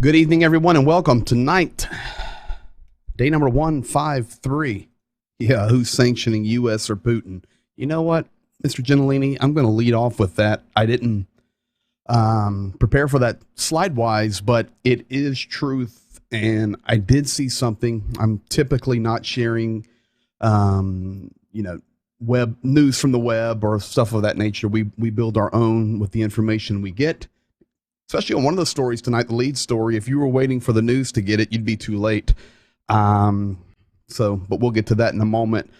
Good evening, everyone, and welcome tonight. Day number 153. Yeah, who's sanctioning U.S. or Putin? You know what, Mr. Gentilini? I'm going to lead off with that. I didn't prepare for that slide-wise, but it is truth, and I did see something. I'm typically not sharing, web news from the web or stuff of that nature. We build our own with the information we get. Especially on one of the stories tonight, the lead story. If you were waiting for the news to get it, you'd be too late. But we'll get to that in a moment.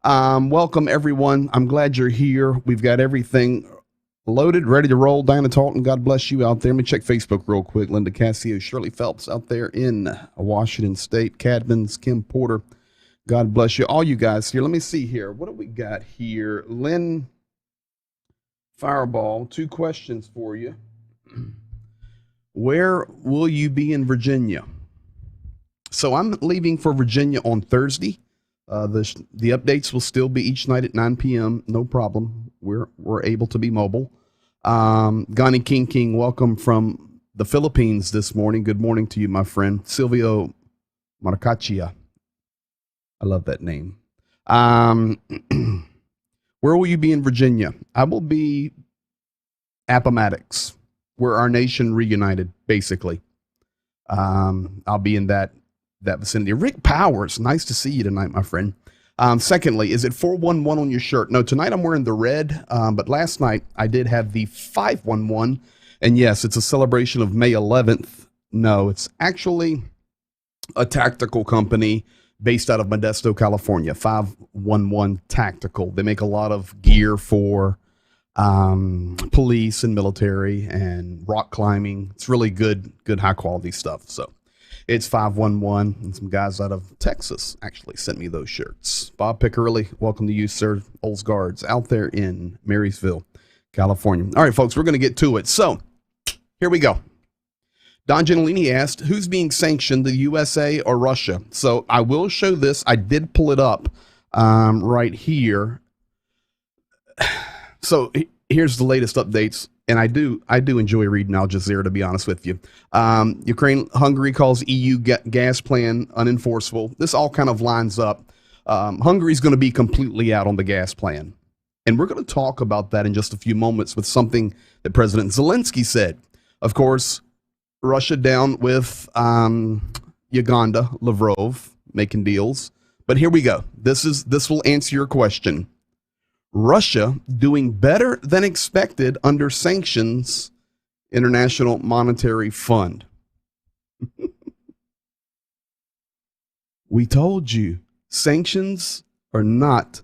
Welcome, everyone. I'm glad you're here. We've got everything loaded, ready to roll. Diana Talton, God bless you out there. Let me check Facebook real quick. Linda Cassio, Shirley Phelps out there in Washington State. Cadmans, Kim Porter, God bless you. All you guys here. Let me see here. What do we got here? Lynn Fireball, 2 questions for you. Where will you be in Virginia? So I'm leaving for Virginia on Thursday. The updates will still be each night at 9 p.m. No problem. We're able to be mobile. Gani King, welcome from the Philippines this morning. Good morning to you, my friend. Silvio Marcaccia. I love that name. Where will you be in Virginia? I will be Appomattox. We're our nation reunited, basically. I'll be in that vicinity. Rick Powers, nice to see you tonight, my friend. Secondly, is it 411 on your shirt? No, tonight I'm wearing the red, but last night I did have the 511. And yes, it's a celebration of May 11th. No, it's actually a tactical company based out of Modesto, California, 511 Tactical. They make a lot of gear for police and military and rock climbing. It's really good high quality stuff. So it's 511, and some guys out of Texas actually sent me those shirts. Bob Piccirilli, welcome to you, sir. Old Guards out there in Marysville, California. All right, folks, we're going to get to it. So here we go. Don Gentilini asked, who's being sanctioned, the USA or Russia? So I will show this. I did pull it up right here. So here's the latest updates, and I do enjoy reading Al Jazeera, to be honest with you. Hungary calls EU gas plan unenforceable. This all kind of lines up. Hungary's going to be completely out on the gas plan, and we're going to talk about that in just a few moments with something that President Zelensky said. Of course, Russia down with Uganda, Lavrov making deals, but here we go. This will answer your question. Russia doing better than expected under sanctions, International Monetary Fund. We told you, sanctions are not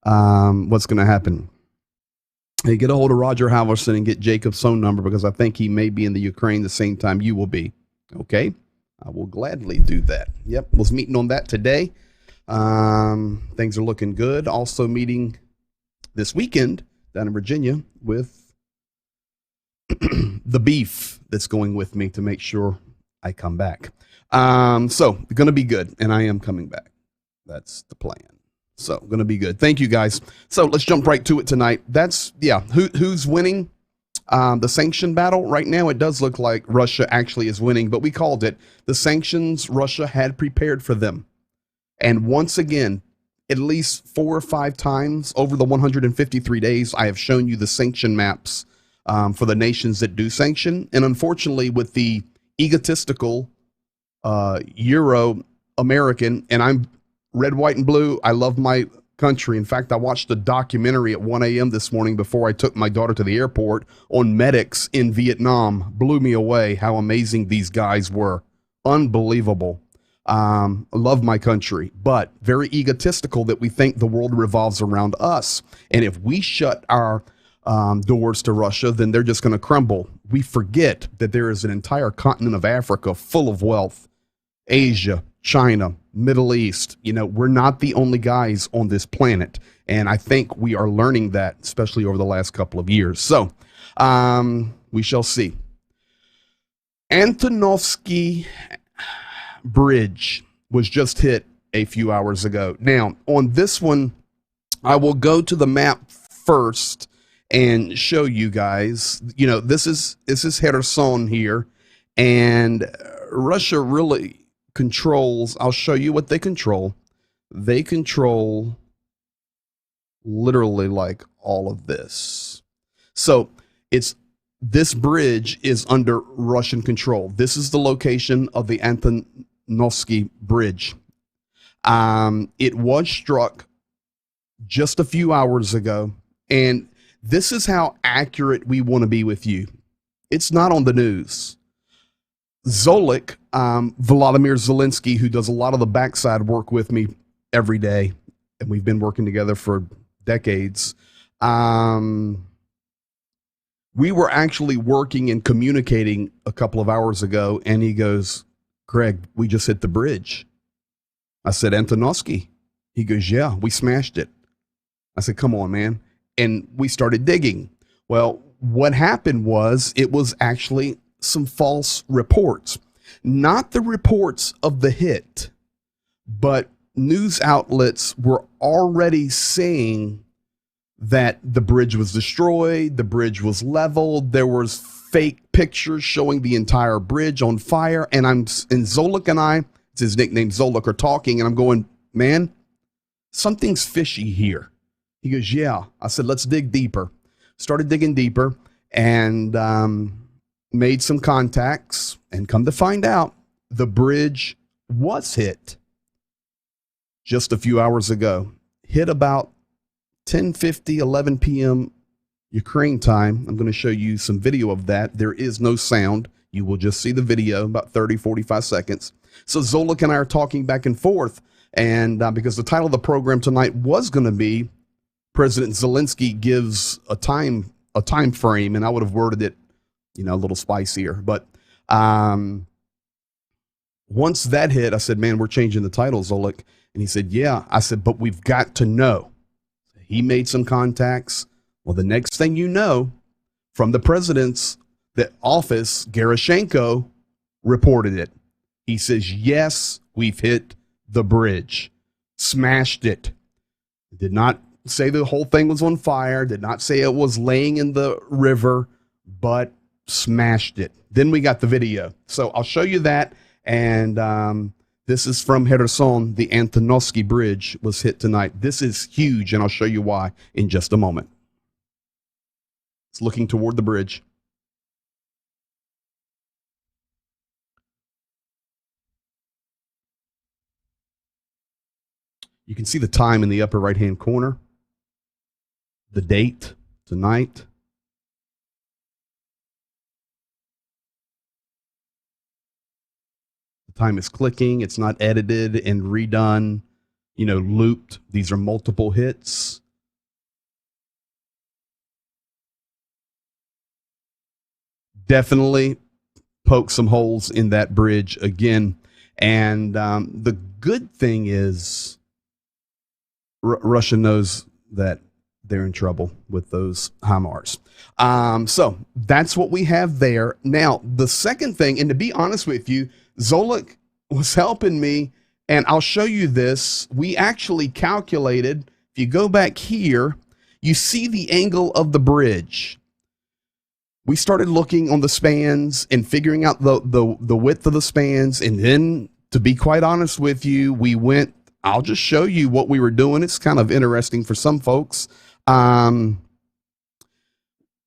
what's going to happen. Hey, get a hold of Roger Halverson and get Jacob's phone number, because I think he may be in the Ukraine the same time you will be. Okay? I will gladly do that. Yep, was meeting on that today. Things are looking good. Also meeting this weekend down in Virginia with the beef that's going with me to make sure I come back. So going to be good, and I am coming back. That's the plan. So going to be good. Thank you, guys. So let's jump right to it tonight. Who's winning the sanction battle right now? It does look like Russia actually is winning, but we called it. The sanctions Russia had prepared for them. And once again, at least 4 or 5 times over the 153 days, I have shown you the sanction maps for the nations that do sanction. And unfortunately, with the egotistical Euro-American, and I'm red, white, and blue, I love my country. In fact, I watched a documentary at 1 a.m. this morning before I took my daughter to the airport on medics in Vietnam. Blew me away how amazing these guys were. Unbelievable. Love my country, but very egotistical that we think the world revolves around us. And if we shut our doors to Russia, then they're just going to crumble. We forget that there is an entire continent of Africa full of wealth, Asia, China, Middle East. We're not the only guys on this planet. And I think we are learning that, especially over the last couple of years. So we shall see. Antonovsky Bridge was just hit a few hours ago. Now, on this one, I will go to the map first and show you guys. This is Kherson here, and Russia really controls, I'll show you what they control. They control literally like all of this. So this bridge is under Russian control. This is the location of the Antonovsky Bridge. It was struck just a few hours ago, and this is how accurate we want to be with you. It's not on the news. Zolik, Volodymyr Zelensky, who does a lot of the backside work with me every day, and we've been working together for decades. We were actually working and communicating a couple of hours ago, and he goes, Greg, we just hit the bridge. I said, Antonovsky. He goes, yeah, we smashed it. I said, come on, man. And we started digging. Well, what happened was it was actually some false reports. Not the reports of the hit, but news outlets were already saying that the bridge was destroyed, the bridge was leveled, there was fake pictures showing the entire bridge on fire, and Zolik and I, it's his nickname, Zolik, are talking, and I'm going, man, something's fishy here. He goes, yeah. I said, let's dig deeper. Started digging deeper, and made some contacts, and come to find out, the bridge was hit just a few hours ago. Hit about 10:50, 11 p.m. Ukraine time. I'm going to show you some video of that. There is no sound. You will just see the video, about 30, 45 seconds. So Zolik and I are talking back and forth, and because the title of the program tonight was going to be President Zelensky gives a time frame, and I would have worded it, a little spicier. But once that hit, I said, man, we're changing the title, Zolik. And he said, yeah. I said, but we've got to know. He made some contacts. Well, the next thing you know, from the president's office, Gerashenko reported it. He says, yes, we've hit the bridge, smashed it. Did not say the whole thing was on fire, did not say it was laying in the river, but smashed it. Then we got the video. So I'll show you that. And this is from Kherson. The Antonovsky Bridge was hit tonight. This is huge, and I'll show you why in just a moment. It's looking toward the bridge. You can see the time in the upper right-hand corner. The date tonight. Time is clicking. It's not edited and redone, looped. These are multiple hits. Definitely poke some holes in that bridge again. And the good thing is Russia knows that they're in trouble with those HIMARS. So that's what we have there. Now, the second thing, and to be honest with you, Zolik was helping me, and I'll show you this. We actually calculated, if you go back here, you see the angle of the bridge. We started looking on the spans and figuring out the width of the spans, and then, to be quite honest with you, we went, I'll just show you what we were doing. It's kind of interesting for some folks.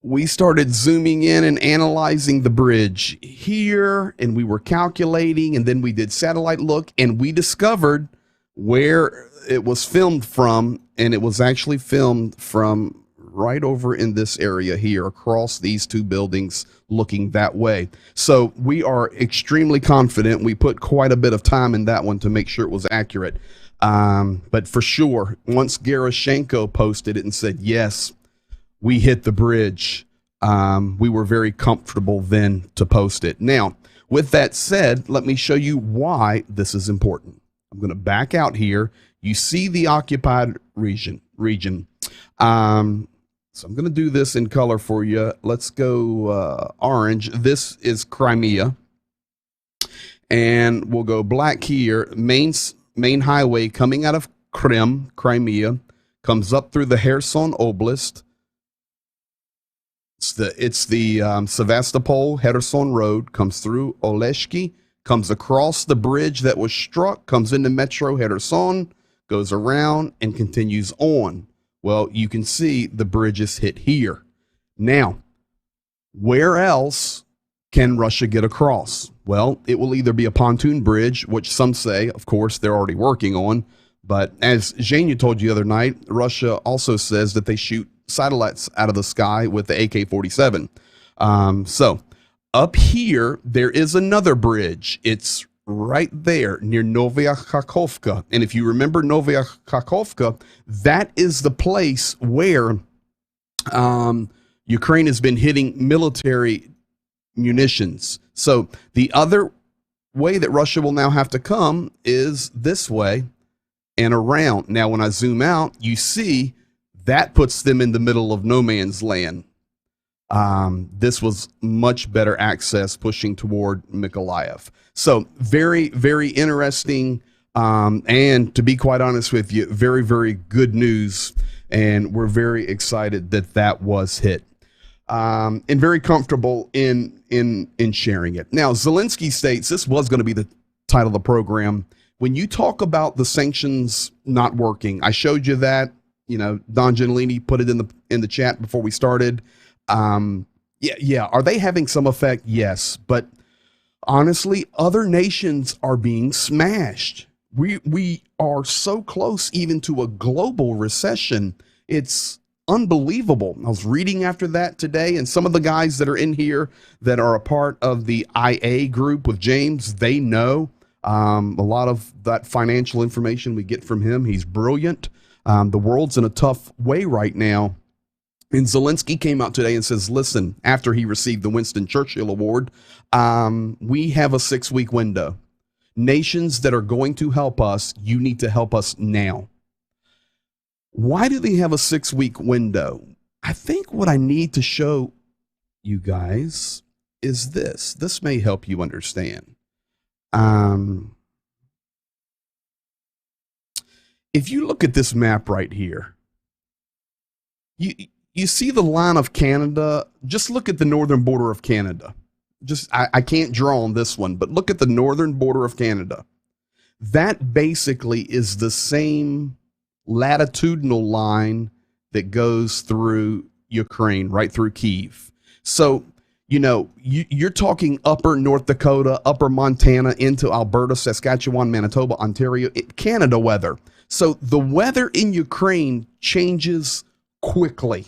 We started zooming in and analyzing the bridge here, and we were calculating, and then we did satellite look, and we discovered where it was filmed from, and it was actually filmed from right over in this area here, across these two buildings, looking that way. So we are extremely confident. We put quite a bit of time in that one to make sure it was accurate. But for sure, once Gerashenko posted it and said, yes, we hit the bridge, we were very comfortable then to post it. Now, with that said, let me show you why this is important. I'm going to back out here. You see the occupied region. So I'm going to do this in color for you. Let's go orange. This is Crimea. And we'll go black here. Main highway coming out of Crimea, comes up through the Kherson Oblast. It's the Sevastopol Kherson Road, comes through Oleshki, comes across the bridge that was struck, comes into Metro Kherson, goes around and continues on. Well, you can see the bridge is hit here. Now, where else can Russia get across? Well, it will either be a pontoon bridge, which some say, of course, they're already working on. But as Zhenya told you the other night, Russia also says that they shoot satellites out of the sky with the AK-47. So up here, there is another bridge. It's right there near Novaya Kakhovka. And if you remember Novaya Kakhovka, that is the place where Ukraine has been hitting military munitions. So the other way that Russia will now have to come is this way and around. Now, when I zoom out, you see that puts them in the middle of no man's land. This was much better access pushing toward Mykolaiv. So very, very interesting. And to be quite honest with you, very, very good news. And we're very excited that that was hit. And very comfortable in sharing it. Now, Zelensky states, this was going to be the title of the program. When you talk about the sanctions not working, I showed you that, Don Gentilini put it in the chat before we started. Yeah. Are they having some effect? Yes. But honestly, other nations are being smashed. We are so close even to a global recession. It's unbelievable. I was reading after that today, and some of the guys that are in here that are a part of the IA group with James, they know a lot of that financial information we get from him. He's brilliant. The world's in a tough way right now. And Zelensky came out today and says, listen, after he received the Winston Churchill Award, we have a 6-week window. Nations that are going to help us, you need to help us now. Why do they have a 6-week window? I think what I need to show you guys is this. This may help you understand. If you look at this map right here, you see the line of Canada. Just look at the northern border of Canada. I can't draw on this one, but look at the northern border of Canada. That basically is the same latitudinal line that goes through Ukraine, right through Kyiv. So, you're talking upper North Dakota, upper Montana, into Alberta, Saskatchewan, Manitoba, Ontario, Canada weather. So the weather in Ukraine changes quickly.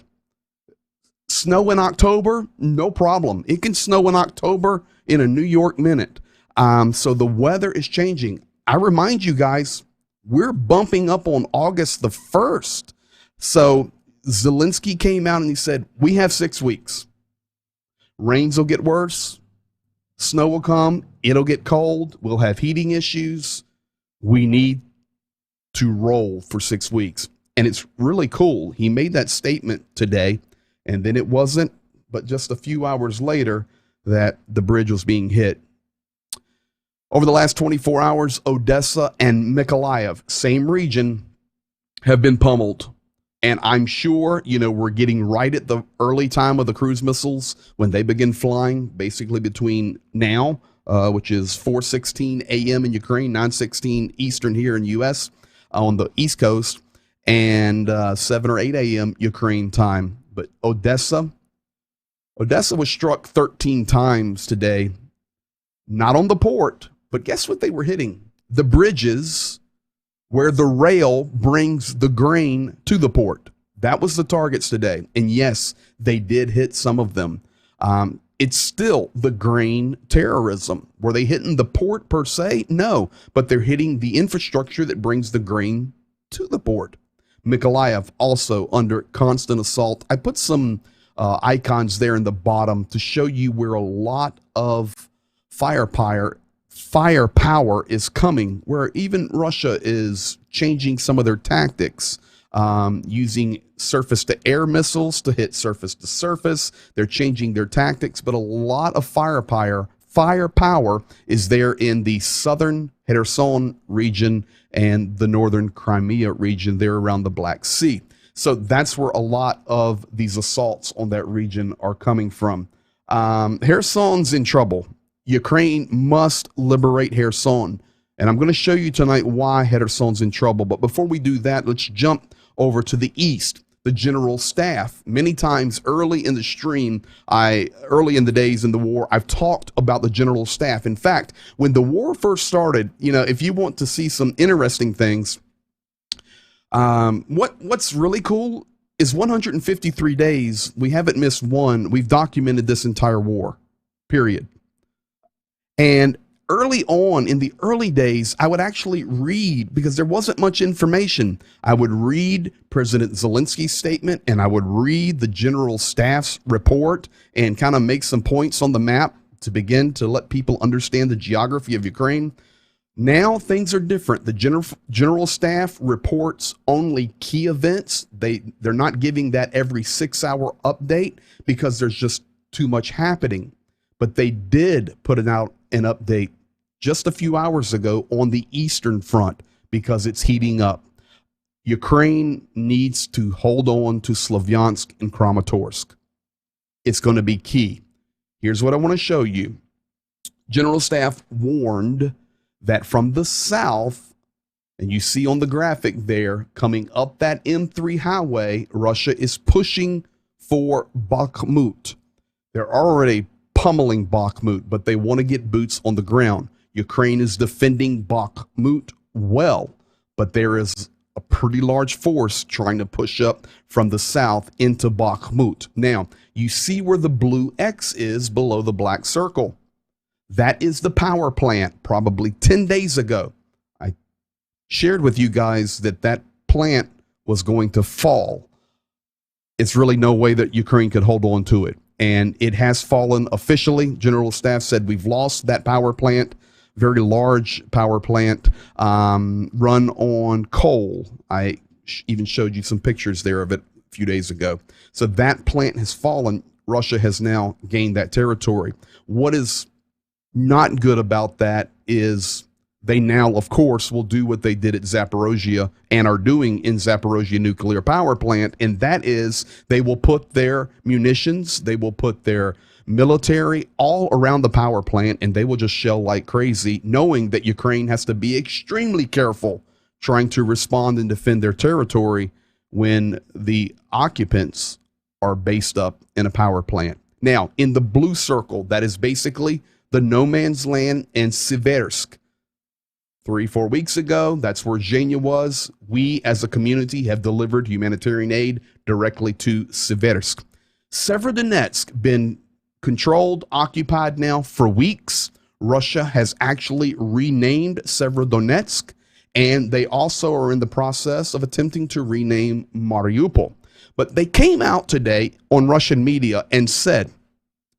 Snow in October, no problem. It can snow in October in a New York minute. So the weather is changing. I remind you guys, we're bumping up on August the 1st. So Zelensky came out and he said, we have 6 weeks. Rains will get worse. Snow will come. It'll get cold. We'll have heating issues. We need to roll for 6 weeks. And it's really cool. He made that statement today, and then it wasn't but just a few hours later that the bridge was being hit. Over the last 24 hours, Odessa and Mykolaiv, same region, have been pummeled. And I'm sure, we're getting right at the early time of the cruise missiles when they begin flying, basically between now, which is 4:16 a.m. in Ukraine, 9:16 Eastern here in U.S. On the East Coast, and 7 or 8 a.m. Ukraine time. But Odessa was struck 13 times today, not on the port, but guess what they were hitting? The bridges where the rail brings the grain to the port. That was the targets today. And yes, they did hit some of them. It's still the grain terrorism. Were they hitting the port per se? No, but they're hitting the infrastructure that brings the grain to the port. Mykolaiv also under constant assault. I put some icons there in the bottom to show you where a lot of firepower is coming, where even Russia is changing some of their tactics, using surface-to-air missiles to hit surface-to-surface. They're changing their tactics, but a lot of firepower is there in the southern Kherson region and the northern Crimea region there around the Black Sea. So that's where a lot of these assaults on that region are coming from. Kherson's in trouble. Ukraine must liberate Kherson. And I'm going to show you tonight why Kherson's in trouble. But before we do that, let's jump over to the east. The general staff. Many times early in the stream, early in the days in the war, I've talked about the general staff. In fact, when the war first started, if you want to see some interesting things, what's really cool is 153 days. We haven't missed one. We've documented this entire war, period. And early on, in the early days, I would actually read, because there wasn't much information. I would read President Zelensky's statement, and I would read the general staff's report and kind of make some points on the map to begin to let people understand the geography of Ukraine. Now things are different. The general staff reports only key events. They're not giving that every 6-hour update because there's just too much happening. But they did put out an update just a few hours ago on the Eastern Front because it's heating up. Ukraine needs to hold on to Slavyansk and Kramatorsk. It's going to be key. Here's what I want to show you. General Staff warned that from the south, and you see on the graphic there, coming up that M3 highway, Russia is pushing for Bakhmut. They're already pummeling Bakhmut, but they want to get boots on the ground. Ukraine is defending Bakhmut well, but there is a pretty large force trying to push up from the south into Bakhmut. Now, you see where the blue X is below the black circle. That is the power plant. Probably 10 days ago, I shared with you guys that plant was going to fall. It's really no way that Ukraine could hold on to it. And it has fallen officially. General Staff said we've lost that power plant. Very large power plant run on coal. I even showed you some pictures there of it a few days ago. So that plant has fallen. Russia has now gained that territory. What is not good about that is they now, of course, will do what they did at Zaporozhye and are doing in Zaporozhye nuclear power plant, and that is they will put their munitions, they will put their military all around the power plant, and they will just shell like crazy, knowing that Ukraine has to be extremely careful trying to respond and defend their territory when the occupants are based up in a power plant. Now, in the blue circle, that is basically the no man's land in Siversk. 3-4 weeks ago, that's where Zhenya was. We, as a community, have delivered humanitarian aid directly to Siversk. Severodonetsk been controlled, occupied now for weeks. Russia has actually renamed Severodonetsk, and they also are in the process of attempting to rename Mariupol. But they came out today on Russian media and said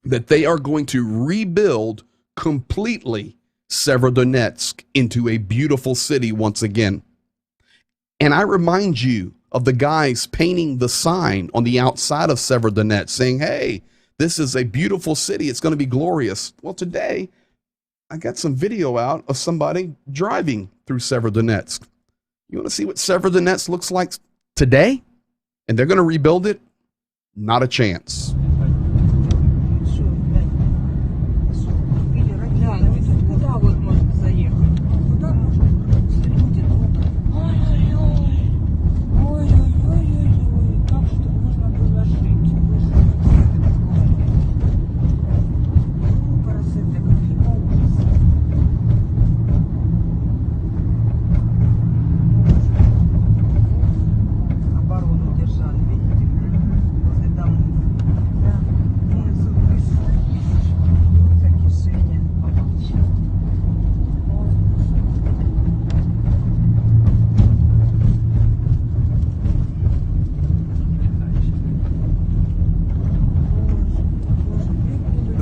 that they are going to rebuild completely Severodonetsk into a beautiful city once again. And I remind you of the guys painting the sign on the outside of Severodonetsk saying, hey, this is a beautiful city. It's going to be glorious. Well, today I got some video out of somebody driving through Severodonetsk. You want to see what Severodonetsk looks like today? And they're going to rebuild it? Not a chance.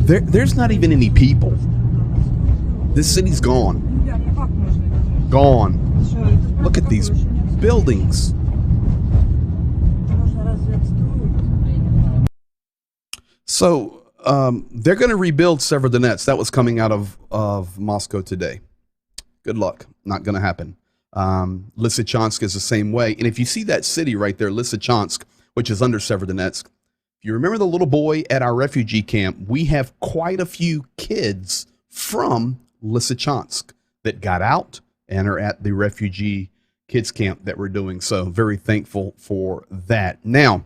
There's not even any people. This city's gone. Gone. Look at these buildings. So they're going to rebuild Severodonetsk. That was coming out of Moscow today. Good luck. Not going to happen. Lysychansk is the same way. And if you see that city right there, Lysychansk, which is under Severodonetsk, if you remember the little boy at our refugee camp, we have quite a few kids from Lysychansk that got out and are at the refugee kids camp that we're doing. So very thankful for that. Now,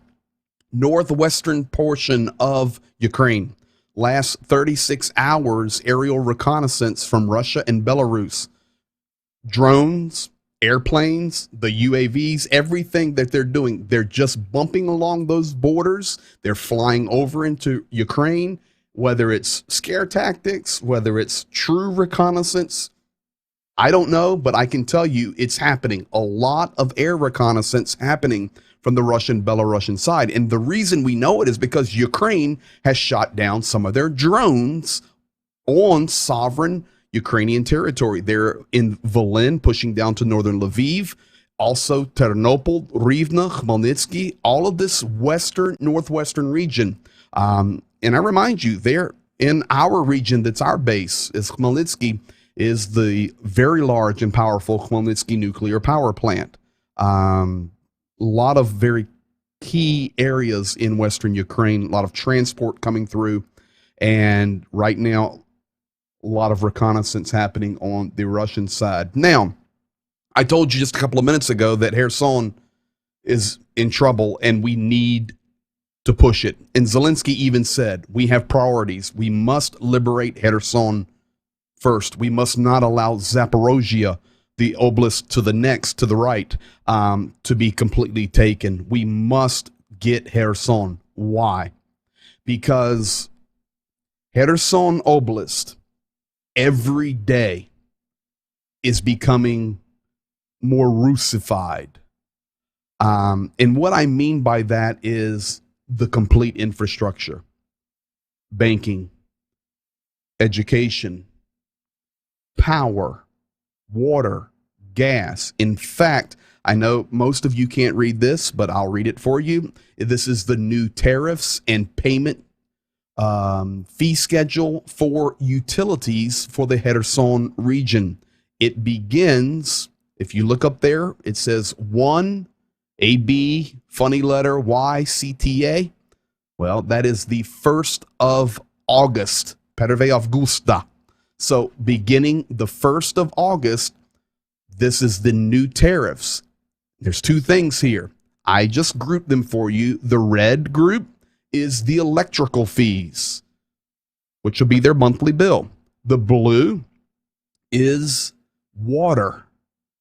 northwestern portion of Ukraine. Last 36 hours, aerial reconnaissance from Russia and Belarus. Drones, airplanes, the UAVs, everything that they're doing, they're just bumping along those borders. They're flying over into Ukraine, whether it's scare tactics, whether it's true reconnaissance. I don't know, but I can tell you it's happening. A lot of air reconnaissance happening from the Russian, Belarusian side. And the reason we know it is because Ukraine has shot down some of their drones on sovereign Ukrainian territory. They're in Volyn, pushing down to northern Lviv, also Ternopil, Rivne, Khmelnytsky, all of this northwestern region. And I remind you, they're in our region that's our base, is Khmelnytsky, is the very large and powerful Khmelnytsky nuclear power plant. A lot of very key areas in western Ukraine, a lot of transport coming through, and right now, a lot of reconnaissance happening on the Russian side. Now, I told you just a couple of minutes ago that Kherson is in trouble and we need to push it. And Zelensky even said, we have priorities. We must liberate Kherson first. We must not allow Zaporozhye, the oblast to the right, to be completely taken. We must get Kherson. Why? Because Kherson Oblast every day is becoming more Russified. And what I mean by that is the complete infrastructure, banking, education, power, water, gas. In fact, I know most of you can't read this, but I'll read it for you. This is the new tariffs and payment fee schedule for utilities for the Kherson region. It begins, if you look up there, it says 1 AB, funny letter, Y, CTA. Well, that is the 1st of August, 1 Augusta. So beginning the 1st of August, this is the new tariffs. There's two things here. I just grouped them for you. The red group is the electrical fees, which will be their monthly bill. The blue is water.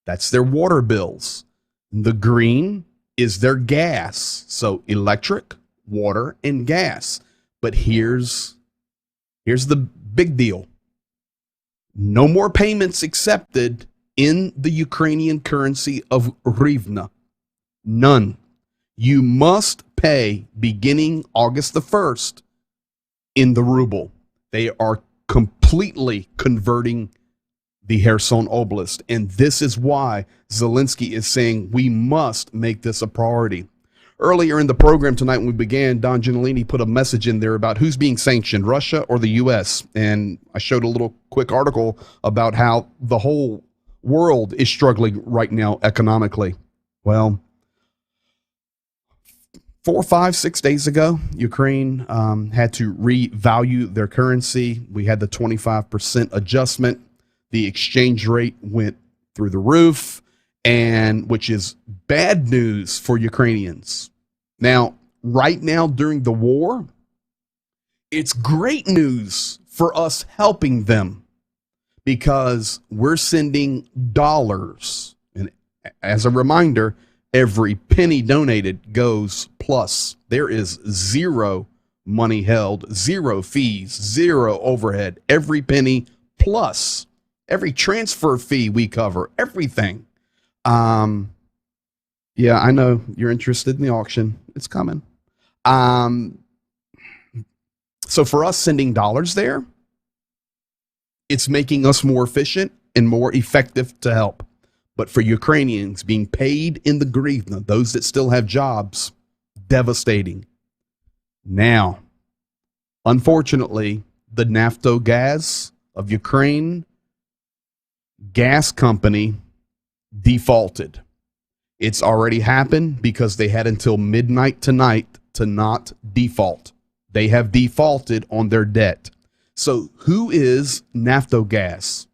That's their water bills. The green is their gas. So electric, water, and gas. But here's the big deal. No more payments accepted in the Ukrainian currency of hryvnia. None. You must pay beginning August the 1st in the ruble. They are completely converting the Kherson Oblast. And this is why Zelensky is saying we must make this a priority. Earlier in the program tonight when we began, Don Gentilini put a message in there about who's being sanctioned, Russia or the U.S. And I showed a little quick article about how the whole world is struggling right now economically. Well, 4, 5, 6 days ago, Ukraine had to revalue their currency. We had the 25% adjustment. The exchange rate went through the roof, and which is bad news for Ukrainians. Now, right now during the war, it's great news for us helping them because we're sending dollars. And as a reminder, every penny donated goes plus. There is zero money held, zero fees, zero overhead. Every penny plus. Every transfer fee we cover, everything. Yeah, I know you're interested in the auction. It's coming. So for us sending dollars there, it's making us more efficient and more effective to help. But for Ukrainians being paid in the hryvnia, those that still have jobs, devastating. Now, unfortunately, the Naftogaz of Ukraine gas company defaulted. It's already happened because they had until midnight tonight to not default. They have defaulted on their debt. So who is Naftogaz?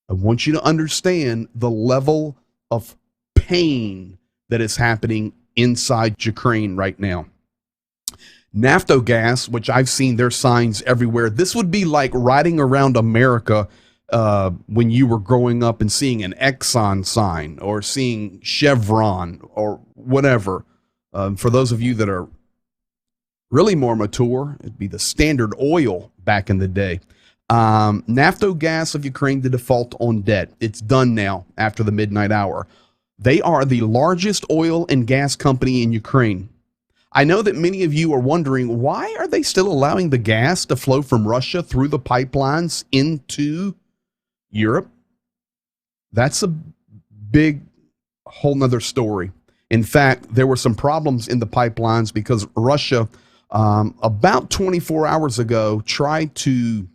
I want you to understand the level of pain that is happening inside Ukraine right now. Naftogaz, which I've seen their signs everywhere. This would be like riding around America when you were growing up and seeing an Exxon sign or seeing Chevron or whatever. For those of you that are really more mature, it'd be the Standard Oil back in the day. Naftogaz of Ukraine to default on debt. It's done now after the midnight hour. They are the largest oil and gas company in Ukraine. I know that many of you are wondering, why are they still allowing the gas to flow from Russia through the pipelines into Europe? That's a big whole nother story. In fact, there were some problems in the pipelines because Russia, about 24 hours ago, tried to,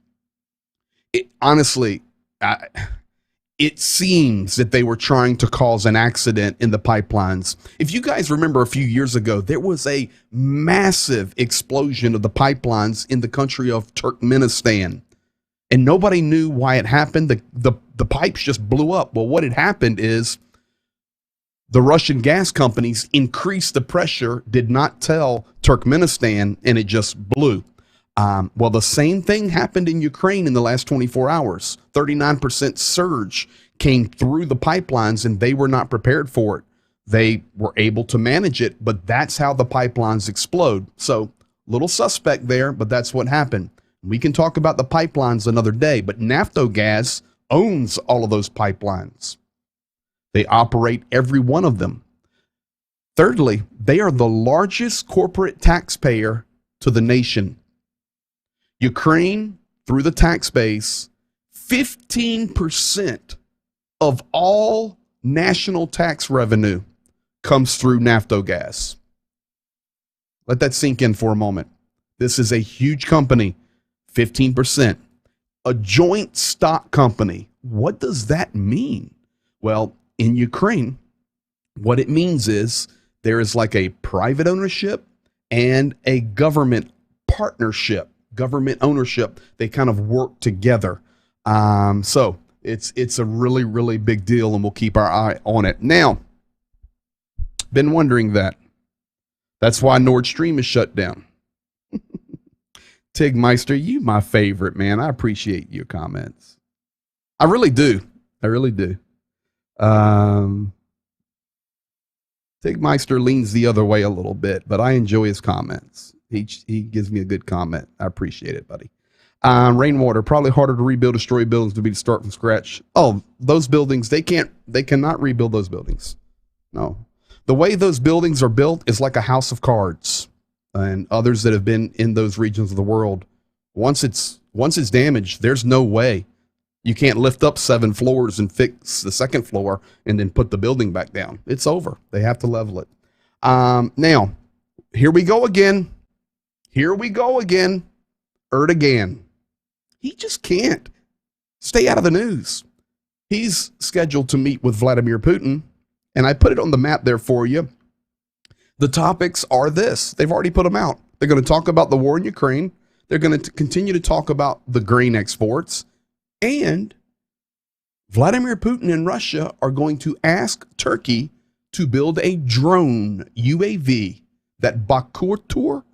it seems that they were trying to cause an accident in the pipelines. If you guys remember a few years ago, there was a massive explosion of the pipelines in the country of Turkmenistan, and nobody knew why it happened. The pipes just blew up. Well, what had happened is the Russian gas companies increased the pressure, did not tell Turkmenistan, and it just blew. Well, the same thing happened in Ukraine in the last 24 hours. 39% surge came through the pipelines, and they were not prepared for it. They were able to manage it, but that's how the pipelines explode. So, little suspect there, but that's what happened. We can talk about the pipelines another day, but Naftogaz owns all of those pipelines. They operate every one of them. Thirdly, they are the largest corporate taxpayer to the nation. Ukraine, through the tax base, 15% of all national tax revenue comes through Naftogaz. Let that sink in for a moment. This is a huge company, 15%. A joint stock company. What does that mean? Well, in Ukraine, what it means is there is like a private ownership and a government partnership. Government ownership, they kind of work together. So it's a really, really big deal, and we'll keep our eye on it. Now, been wondering that. That's why Nord Stream is shut down. Tigmeister, you my favorite, man. I appreciate your comments. I really do. I really do. Tigmeister leans the other way a little bit, but I enjoy his comments. He gives me a good comment. I appreciate it, buddy. Rainwater, probably harder to rebuild destroyed buildings to be to start from scratch. Oh, those buildings, they cannot rebuild those buildings. No. The way those buildings are built is like a house of cards, and others that have been in those regions of the world. Once it's damaged, there's no way. You can't lift up 7 floors and fix the 2nd floor and then put the building back down. It's over. They have to level it. Now, here we go again. Erdogan. He just can't stay out of the news. He's scheduled to meet with Vladimir Putin, and I put it on the map there for you. The topics are this. They've already put them out. They're going to talk about the war in Ukraine. They're going to continue to talk about the grain exports. And Vladimir Putin and Russia are going to ask Turkey to build a drone UAV, that Bakurtur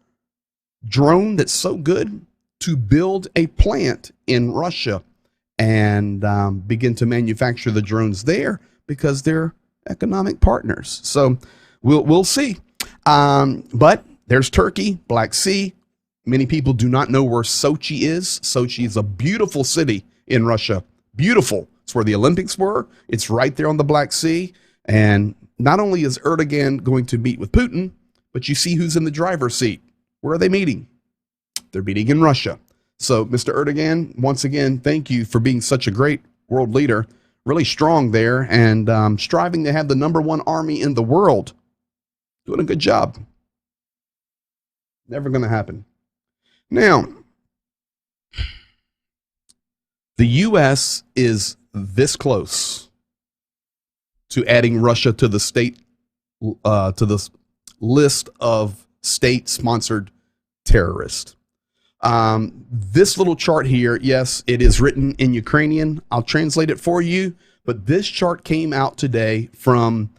drone that's so good, to build a plant in Russia and begin to manufacture the drones there because they're economic partners. So we'll see. But there's Turkey, Black Sea. Many people do not know where Sochi is. Sochi is a beautiful city in Russia. Beautiful. It's where the Olympics were. It's right there on the Black Sea. And not only is Erdogan going to meet with Putin, but you see who's in the driver's seat. Where are they meeting? They're meeting in Russia. So, Mr. Erdogan, once again, thank you for being such a great world leader. Really strong there and striving to have the #1 army in the world. Doing a good job. Never going to happen. Now, the U.S. is this close to adding Russia to the list of state-sponsored terrorists. This little chart here, yes, it is written in Ukrainian. I'll translate it for you. But this chart came out today from,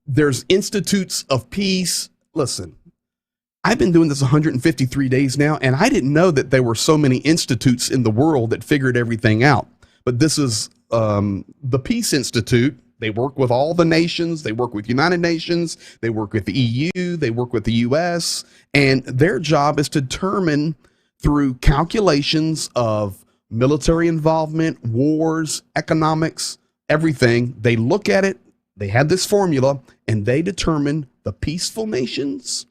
there's Institutes of Peace. Listen, I've been doing this 153 days now, and I didn't know that there were so many institutes in the world that figured everything out. But this is the Peace Institute. They work with all the nations. They work with United Nations. They work with the EU. They work with the US. And their job is to determine through calculations of military involvement, wars, economics, everything. They look at it. They have this formula, and they determine the peaceful nations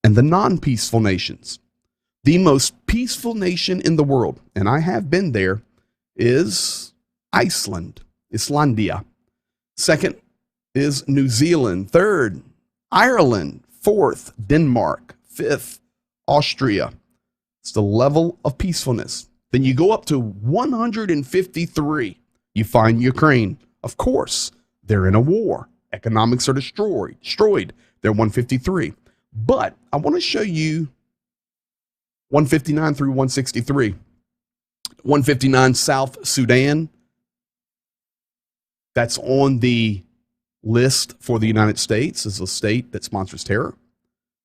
and the non-peaceful nations. The most peaceful nation in the world, and I have been there, is Iceland, Islandia. Second is New Zealand. Third, Ireland. Fourth, Denmark. Fifth, Austria. It's the level of peacefulness. Then you go up to 153. You find Ukraine. Of course, they're in a war. Economics are destroyed. They're 153. But I want to show you 159 through 163. 159, South Sudan. That's on the list for the United States as a state that sponsors terror.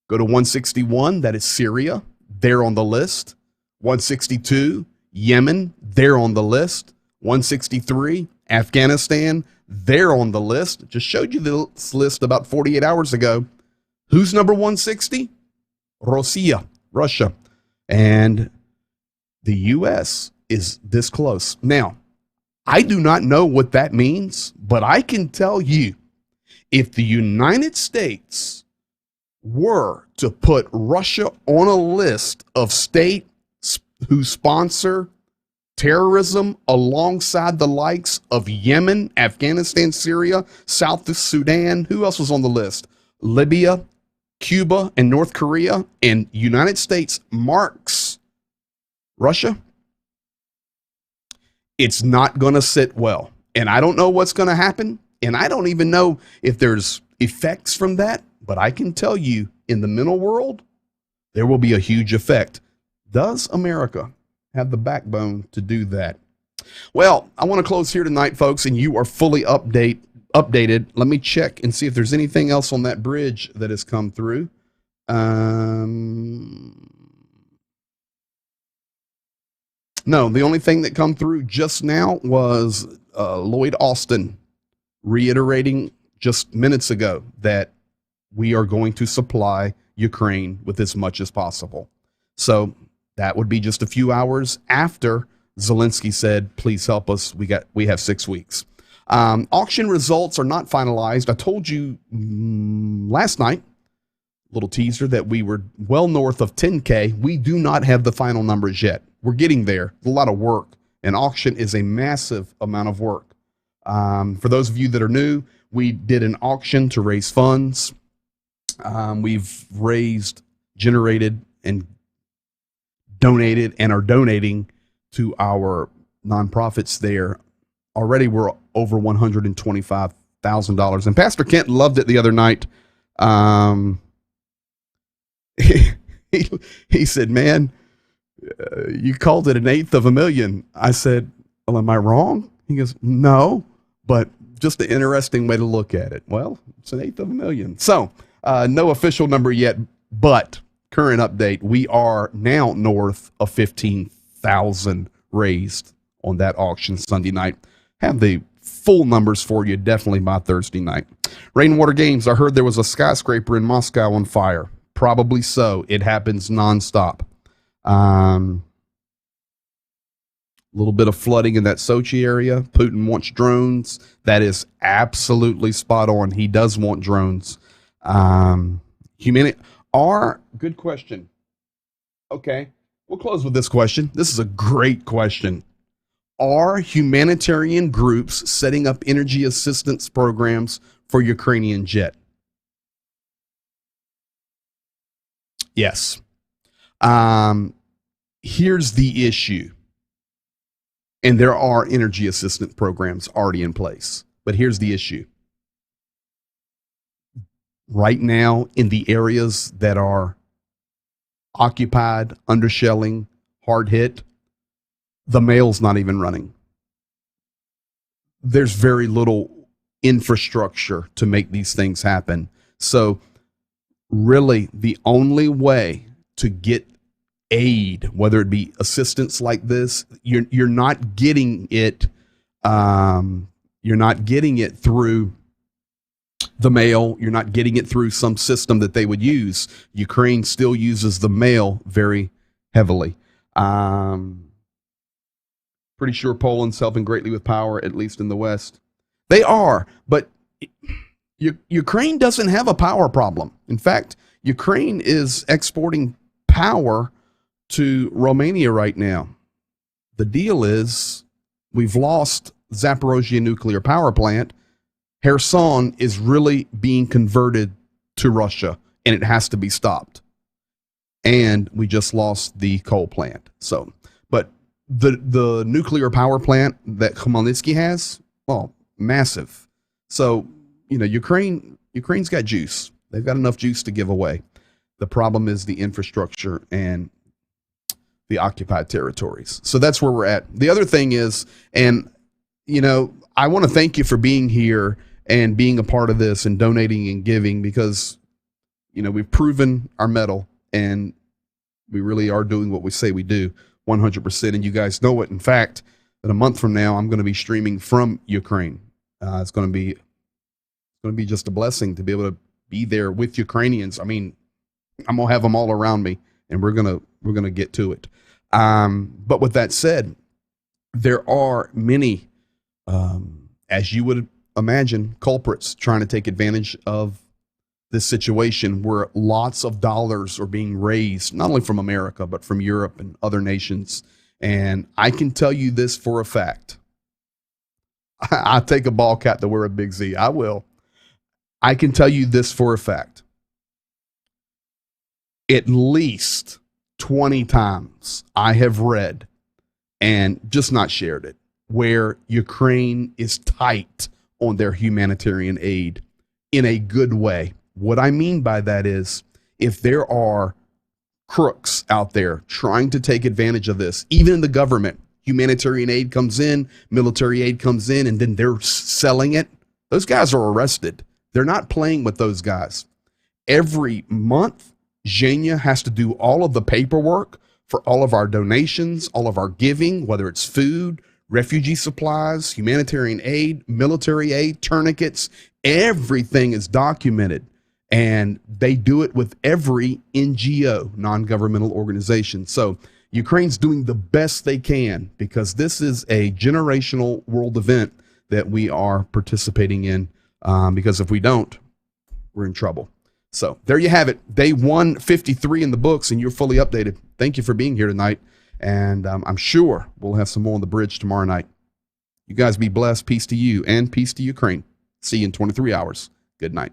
Go to 161, that is Syria. They're on the list. 162, Yemen. They're on the list. 163, Afghanistan. They're on the list. Just showed you this list about 48 hours ago. Who's number 160? Russia. And the U.S. is this close. Now, I do not know what that means, but I can tell you, if the United States were to put Russia on a list of states who sponsor terrorism alongside the likes of Yemen, Afghanistan, Syria, South Sudan, who else was on the list? Libya, Cuba, and North Korea, and United States marks Russia, it's not going to sit well. And I don't know what's going to happen. And I don't even know if there's effects from that. But I can tell you, in the mental world, there will be a huge effect. Does America have the backbone to do that? Well, I want to close here tonight, folks, and you are fully updated. Let me check and see if there's anything else on that bridge that has come through. No, the only thing that come through just now was Lloyd Austin reiterating just minutes ago that we are going to supply Ukraine with as much as possible. So that would be just a few hours after Zelensky said, please help us. We have 6 weeks. Auction results are not finalized. I told you last night, little teaser, that we were well north of 10K. We do not have the final numbers yet. We're getting there. It's a lot of work. An auction is a massive amount of work. For those of you that are new, we did an auction to raise funds. We've raised, generated, and donated, and are donating to our nonprofits there. Already we're over $125,000. And Pastor Kent loved it the other night. He said, man, you called it $1/8 I said, well, am I wrong? He goes, no, but just an interesting way to look at it. Well, it's $1/8 So no official number yet, but current update, we are now north of 15,000 raised on that auction Sunday night. Have the full numbers for you definitely by Thursday night. Rainwater Games, I heard there was a skyscraper in Moscow on fire. Probably so. It happens nonstop. A little bit of flooding in that Sochi area. Putin wants drones. That is absolutely spot on. He does want drones. Good question. Okay, we'll close with this question. This is a great question. Are humanitarian groups setting up energy assistance programs for Ukrainian jet? Yes. Here's the issue. And there are energy assistance programs already in place. But here's the issue. Right now, in the areas that are occupied, undershelling, hard hit. The mail's not even running. There's very little infrastructure to make these things happen. So really the only way to get aid, whether it be assistance like this, you're not getting it. You're not getting it through the mail. You're not getting it through some system that they would use. Ukraine still uses the mail very heavily. Pretty sure Poland's helping greatly with power, at least in the West. They are, but Ukraine doesn't have a power problem. In fact, Ukraine is exporting power to Romania right now. The deal is we've lost Zaporozhye nuclear power plant. Kherson is really being converted to Russia, and it has to be stopped. And we just lost the coal plant. So, but the nuclear power plant that Khmelnytsky has, well, massive. So, you know, Ukraine's got juice. They've got enough juice to give away. The problem is the infrastructure and the occupied territories. So that's where we're at. The other thing is, and, you know, I want to thank you for being here and being a part of this and donating and giving, because, you know, we've proven our mettle and we really are doing what we say we do 100%. And you guys know it. In fact, in a month from now, I'm going to be streaming from Ukraine. It's going to be just a blessing to be able to be there with Ukrainians. I mean, I'm going to have them all around me, and we're going to get to it. But with that said, there are many, as you would imagine, culprits trying to take advantage of this situation where lots of dollars are being raised, not only from America, but from Europe and other nations. And I can tell you this for a fact. I take a ball cap to wear a big Z. I will. I can tell you this for a fact. At least 20 times I have read and just not shared it, where Ukraine is tight on their humanitarian aid in a good way. What I mean by that is, if there are crooks out there trying to take advantage of this, even in the government, humanitarian aid comes in, military aid comes in, and then they're selling it, those guys are arrested. They're not playing with those guys. Every month, Zhenya has to do all of the paperwork for all of our donations, all of our giving, whether it's food, refugee supplies, humanitarian aid, military aid, tourniquets. Everything is documented, and they do it with every NGO, non-governmental organization. So Ukraine's doing the best they can, because this is a generational world event that we are participating in, because if we don't, we're in trouble. So there you have it. Day 153 in the books, and you're fully updated. Thank you for being here tonight. And I'm sure we'll have some more on the bridge tomorrow night. You guys be blessed. Peace to you and peace to Ukraine. See you in 23 hours. Good night.